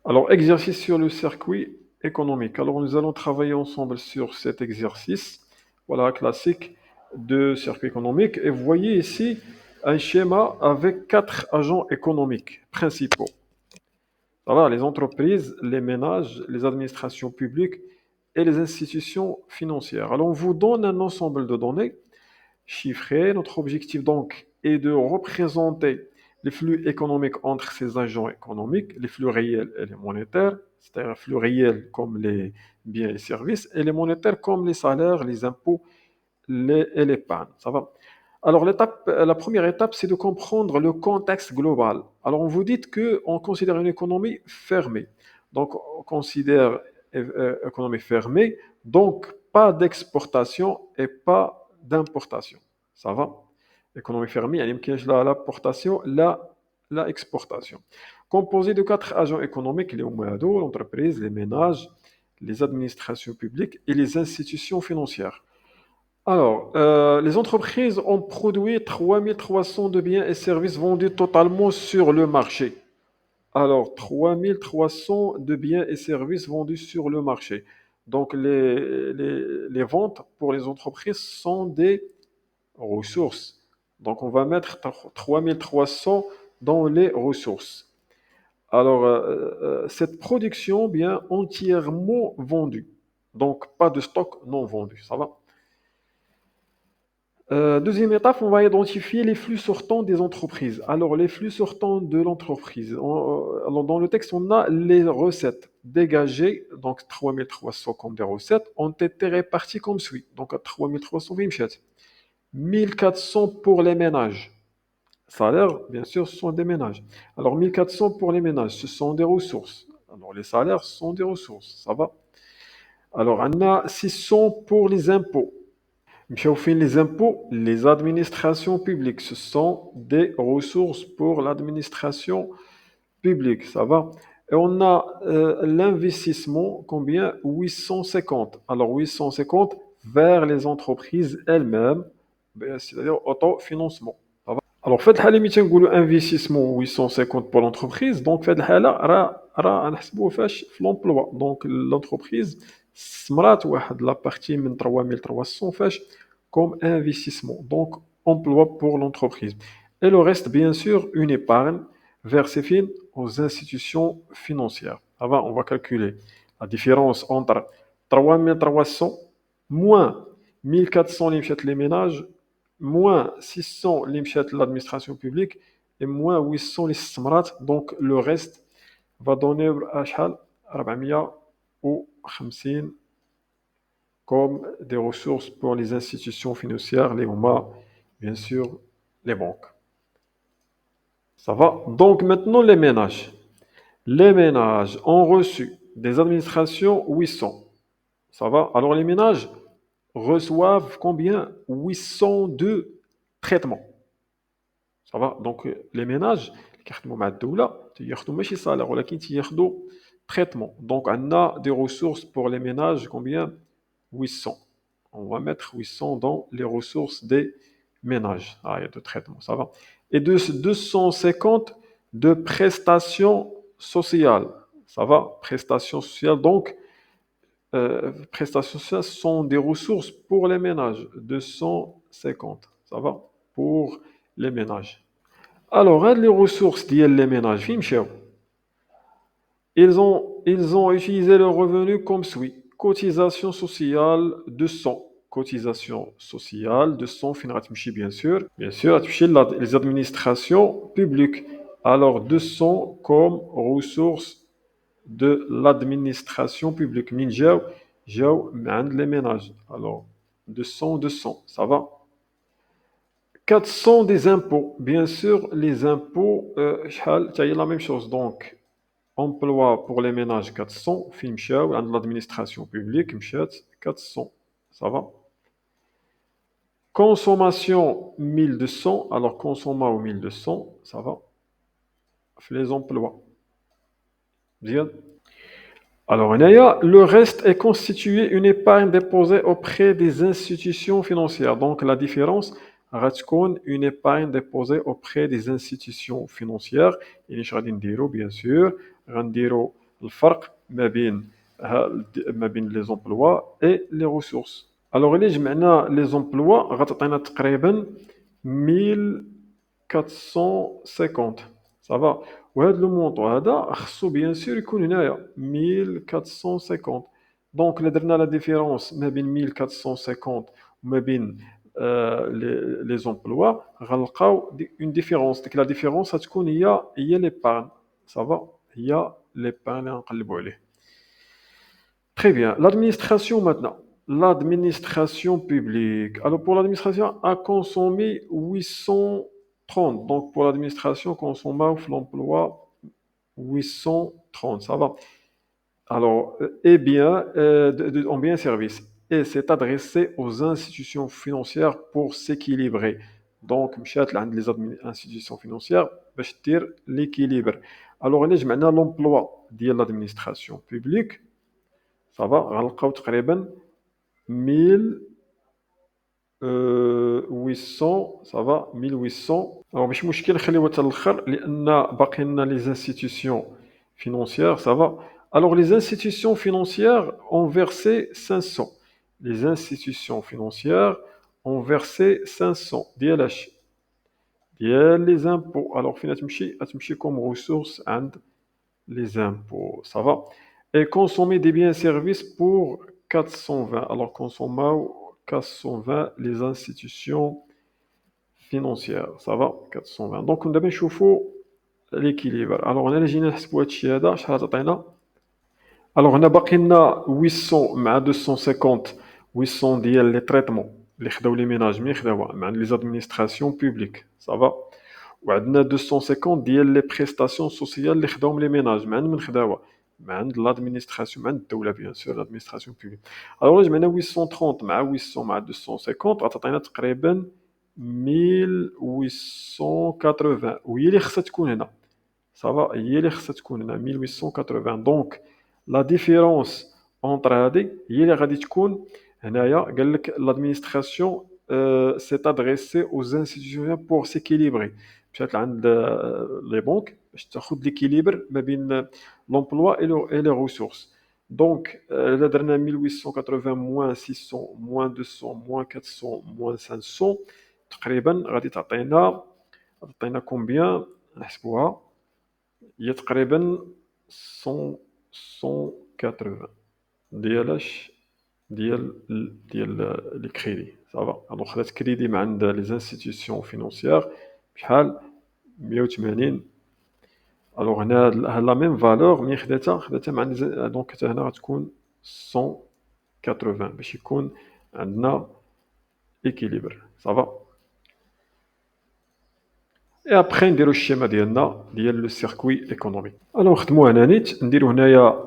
Alors, exercice sur le circuit économique. Alors, nous allons travailler ensemble sur cet exercice, voilà, classique de circuit économique. Et vous voyez ici un schéma avec quatre agents économiques principaux. Voilà, les entreprises, les ménages, les administrations publiques et les institutions financières. Alors, on vous donne un ensemble de données chiffrées. Notre objectif donc est de représenter les flux économiques entre ces agents économiques, les flux réels et les monétaires, c'est-à-dire les flux réels comme les biens et services, et les monétaires comme les salaires, les impôts et l'épargne. Ça va? Alors, la première étape, c'est de comprendre le contexte global. Alors, on vous dit qu'on considère une économie fermée. Donc, on considère économie fermée, donc pas d'exportation et pas d'importation. Ça va? Économie fermée, il y a l'importation, la exportation. Composée de quatre agents économiques, les OMADO, l'entreprise, les ménages, les administrations publiques et les institutions financières. Alors, les entreprises ont produit 3300 de biens et services vendus totalement sur le marché. Alors, 3300 de biens et services vendus sur le marché. Donc, les ventes pour les entreprises sont des ressources. Donc, on va mettre 3300 dans les ressources. Alors, cette production bien entièrement vendue. Donc, pas de stock non vendu. Ça va? Deuxième étape, on va identifier les flux sortants des entreprises. Alors, les flux sortants de l'entreprise. Alors, dans le texte, on a les recettes dégagées, donc 3300 comme des recettes, ont été réparties comme suit. Donc, à 3300, 1400 pour les ménages. Salaires, bien sûr, ce sont des ménages. Alors, 1400 pour les ménages, ce sont des ressources. Alors, les salaires sont des ressources, ça va. Alors, on a 600 pour les impôts. Mchaoufine, les impôts, les administrations publiques, ce sont des ressources pour l'administration publique, ça va. Et on a l'investissement, combien? 850. Alors 850 vers les entreprises elles-mêmes, ben, c'est-à-dire autofinancement. Ça va. Alors faites la limite investissement 850 pour l'entreprise, donc faites la نحسبوه فاش في l'emploi. Donc l'entreprise سمرات واحد la partie من 3300 فاش comme investissement, donc emploi pour l'entreprise. Et le reste, bien sûr, une épargne versée fine aux institutions financières. Avant, on va calculer la différence entre 3300 moins 1400 les ménages, moins 600 l'administration publique et moins 800 les smrat. Donc le reste va donner à 450 comme des ressources pour les institutions financières, les OMA, bien sûr, les banques. Ça va? Donc maintenant, les ménages. Les ménages ont reçu des administrations 800. Ça va? Alors les ménages reçoivent combien? 802 traitements. Ça va? Donc les ménages, كيخدموا مع الدولة تياخدوا ماشي salaire ولكن تياخدوا traitement. Donc on a des ressources pour les ménages combien? 800. On va mettre 800 dans les ressources des ménages. Ah, il y a de traitement, ça va. Et de 250 de prestations sociales. Ça va? Prestations sociales. Donc, prestations sociales sont des ressources pour les ménages. 250. Ça va? Pour les ménages. Alors, les ressources ديال les ménages, فين مشاو؟ Ils ont utilisé le revenu comme suit. Cotisation sociale de 100. Cotisation sociale de 100, bien sûr. Bien sûr, les administrations publiques. Alors, 200 comme ressources de l'administration publique. Ninja, les ménages. Alors, 200, 200, ça va. 400 des impôts. Bien sûr, les impôts, c'est la même chose. Donc, emploi pour les ménages 400, film مشاو عند l'administration publique مشات 400, ça va. Consommation 1200, alors consommation 1200, ça va. Les emplois. Bien. Alors, le reste est constitué une épargne déposée auprès des institutions financières. Donc, la différence, غتكون une épargne déposée auprès des institutions financières. Et غادي نديرو, bien sûr, غنديرو الفرق ما بين les emplois et les ressources. Alors إلا جمعنا les emplois غتعطينا تقريبا 1450. صافا. وهذا لو مونطو هذا خصو بيان سور يكون هنايا 1450. دونك إلا درنا لا ديفيرونس ما بين 1450 وما بين لي زومبلوا غنلقاو اون ديفيرونس. ديك لا ديفيرونس غتكون هي ليبارن. صافا. هي ليبارن اللي غنقلبوا عليه. Très bien. L'administration maintenant. L'administration publique. Alors pour l'administration, a consommé 830. Donc pour l'administration, consommé l'emploi 830. Ça va. Alors, eh bien, en bien service. Et c'est adressé aux institutions financières pour s'équilibrer. Donc, مشات لعند les institutions financières باش دير l'équilibre. Alors, هنا جمعنا l'emploi ديال l'administration publique. Ça va, غنلقاو تقريبا 1800. Ça va, 1800. Alors ماشي مشكل نخليوها حتى الاخر لان باقي لنا les institutions financières. Ça va. Alors les institutions financières ont versé 500. Les institutions financières ont versé 500 ديال les impôts. Alors فين غتمشي comme ressource عند les impôts. Ça va. Et consommer des biens et services pour 420. Alors, consommer 420 les institutions financières. Ça va, 420. Donc, on a نشوفوا l'équilibre. Alors, on a جينا نحسبوا هادشي هذا شحال تعطينا. Alors, on a باقي لنا 800 مع 250. 800 ديال les traitements اللي خداو لي ménages مي خداوها مع les administrations publiques. Ça va. وعندنا 250 ديال لي بريستاسيون سوسيال اللي خداهم لي ميناج مع من خداوها مع عند لادمينستراسيون مع عند الدوله بيان سور لادمينستراسيون بوبليك. الوغ جمعنا 830 مع 800 مع 250 غتعطينا تقريبا 1880 وهي اللي خصها تكون هنا. صافا هي اللي خصها تكون هنا 1880. دونك لا ديفيرونس اونطر هادي هي اللي غادي تكون هنايا. قال لك لادمينستراسيون s'est adressé aux institutions pour s'équilibrer. مشات عند لي بنك باش تاخذ ليكيليبر ما بين لومبلوا اي لي ريسورس. دونك الا درنا 1880 موان 600 موان 200 موان 400 موان 500 تقريبا غادي تعطينا كومبيان. نحسبوها هي تقريبا 180 ديال لي كريدي. صافا. دونك خدات كريدي من عند لي انستيتيوشن فينونسيير بشحال 180. الوغ هنا لا ميم فالور مي خداتها مع دونك حتى هنا غتكون 180 باش يكون عندنا ايكيليبر. صافا. اي ابخي نديرو الشيما ديالنا ديال لو سيركوي ايكونوميك. الوغ نخدمو هنا نيت نديرو هنايا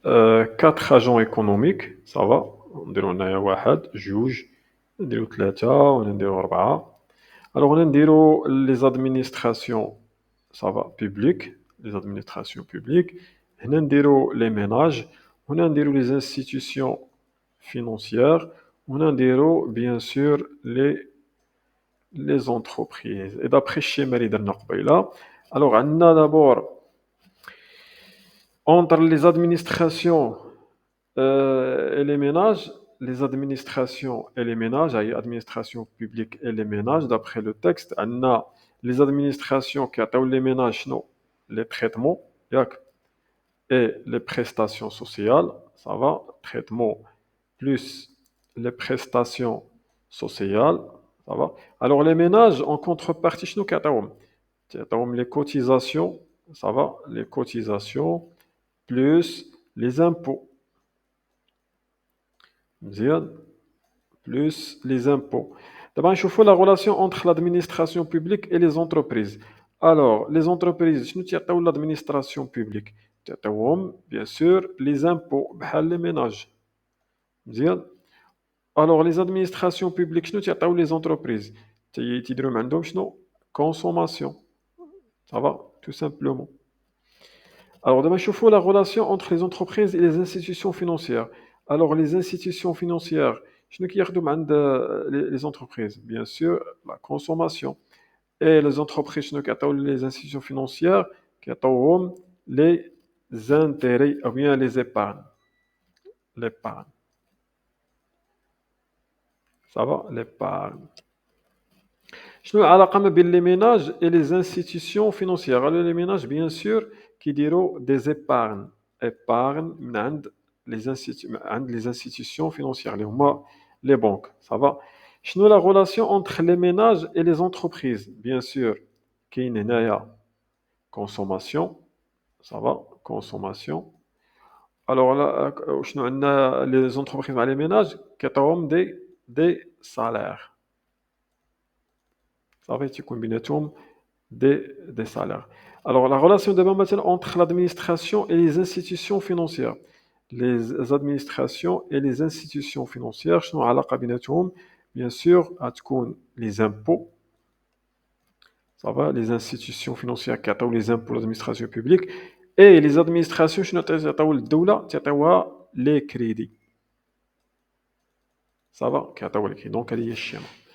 4 agents économiques. Ça va. نديرو هنايا 1 2 نديرو 3 ونديرو 4. Alors on نديرو les administrations. Ça va, publiques, les administrations publiques. هنا نديرو les ménages. هنا نديرو les institutions financières. هنا نديرو bien sûr les entreprises. Et d'après الشيما اللي درنا قبيله. Alors عندنا d'abord entre les administrations et les ménages, les administrations et les ménages, administration publique et les ménages, d'après le texte, on a les administrations qui ont les ménages, non, les traitements et les prestations sociales. Ça va, traitement plus les prestations sociales. Ça va. Alors les ménages, en contrepartie, les cotisations. Ça va, les cotisations plus les impôts. Plus les impôts. D'abord, il faut la relation entre l'administration publique et les entreprises. Alors, les entreprises, nous l'administration publique. Bien sûr, les impôts, les ménages. Alors, les administrations publiques, nous les entreprises. Consommation. Ça va, tout simplement. Alors, demain, il faut la relation entre les entreprises et les institutions financières. Alors, les institutions financières, les entreprises, bien sûr, la consommation. Et les entreprises, les institutions financières, les intérêts ou bien les épargnes. L'épargne. Ça va? L'épargne. شنو العلاقة ما بين les ménages et les institutions financières؟ Alors les ménages bien sûr qui diront des épargnes. Épargne من عند les institutions financières اللي هما les banques. Ça va? شنو la relation entre les ménages et les entreprises؟ Bien sûr كاين هنايا consommation. Ça va? Consommation. Alors là شنو عندنا les entreprises مع les ménages كيعطيوهم des salaires. Ça va يكون بيناتهم des salaires. Alors, la relation de maintenant entre l'administration et les institutions financières. Les administrations et les institutions financières, شنو العلاقة بيناتهم؟ Bien sûr, هتكون les impôts. Ça va, les institutions financières كيعطيو les impôts l'administration publique et les administrations شنو تعطيو للدولة؟ تعطيوها les crédits. Ça va, كيعطيو les crédits. Donc, هذه هي الشيمة.